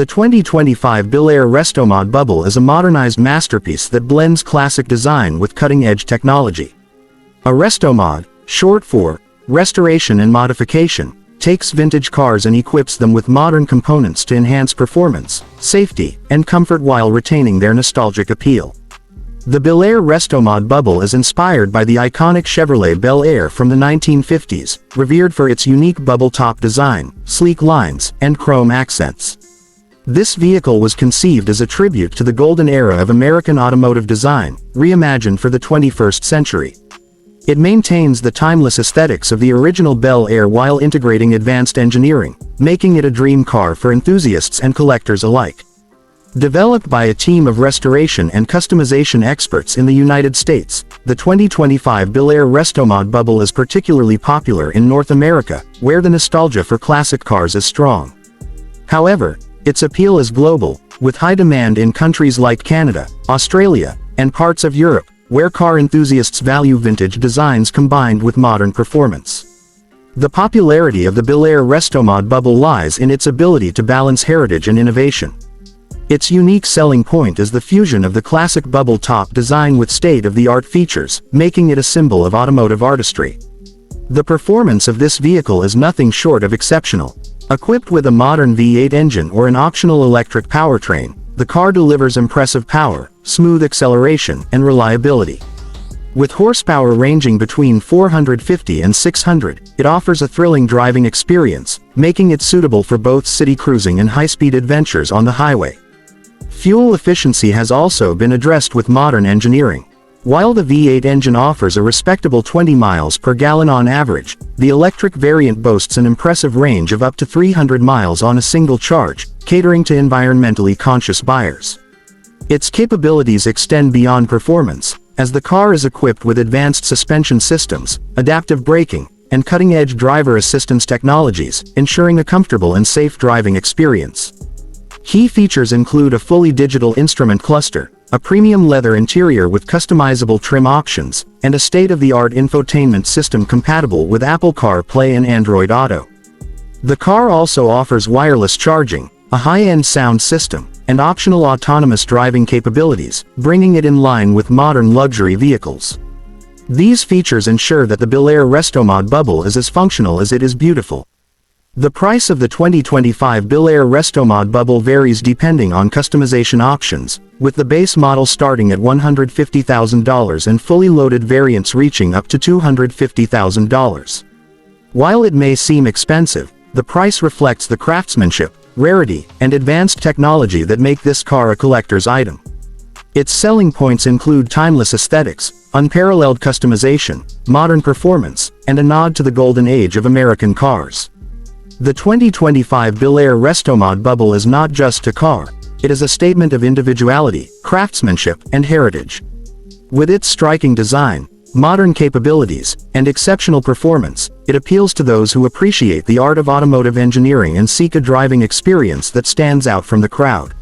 The 2025 Belair Restomod Bubble is a modernized masterpiece that blends classic design with cutting-edge technology. A restomod, short for restoration and modification, takes vintage cars and equips them with modern components to enhance performance, safety, and comfort while retaining their nostalgic appeal. The Belair Restomod Bubble is inspired by the iconic Chevrolet Belair from the 1950s, revered for its unique bubble-top design, sleek lines, and chrome accents. This vehicle was conceived as a tribute to the golden era of American automotive design, reimagined for the 21st century. It maintains the timeless aesthetics of the original Belair while integrating advanced engineering, making it a dream car for enthusiasts and collectors alike. Developed by a team of restoration and customization experts in the United States, the 2025 Belair Restomod Bubble is particularly popular in North America, where the nostalgia for classic cars is strong. However, its appeal is global, with high demand in countries like Canada, Australia, and parts of Europe, where car enthusiasts value vintage designs combined with modern performance. The popularity of the Belair Restomod Bubble lies in its ability to balance heritage and innovation. Its unique selling point is the fusion of the classic bubble top design with state-of-the-art features, making it a symbol of automotive artistry. The performance of this vehicle is nothing short of exceptional. Equipped with a modern V8 engine or an optional electric powertrain, the car delivers impressive power, smooth acceleration, and reliability. With horsepower ranging between 450 and 600, it offers a thrilling driving experience, making it suitable for both city cruising and high-speed adventures on the highway. Fuel efficiency has also been addressed with modern engineering. While the V8 engine offers a respectable 20 miles per gallon on average, the electric variant boasts an impressive range of up to 300 miles on a single charge, catering to environmentally conscious buyers. Its capabilities extend beyond performance, as the car is equipped with advanced suspension systems, adaptive braking, and cutting-edge driver assistance technologies, ensuring a comfortable and safe driving experience. Key features include a fully digital instrument cluster, a premium leather interior with customizable trim options, and a state-of-the-art infotainment system compatible with Apple CarPlay and Android Auto. The car also offers wireless charging, a high-end sound system, and optional autonomous driving capabilities, bringing it in line with modern luxury vehicles. These features ensure that the Belair Restomod Bubble is as functional as it is beautiful. The price of the 2025 Belair Restomod Bubble varies depending on customization options, with the base model starting at $150,000 and fully loaded variants reaching up to $250,000. While it may seem expensive, the price reflects the craftsmanship, rarity, and advanced technology that make this car a collector's item. Its selling points include timeless aesthetics, unparalleled customization, modern performance, and a nod to the golden age of American cars. The 2025 Belair Restomod Bubble is not just a car, it is a statement of individuality, craftsmanship, and heritage. With its striking design, modern capabilities, and exceptional performance, it appeals to those who appreciate the art of automotive engineering and seek a driving experience that stands out from the crowd.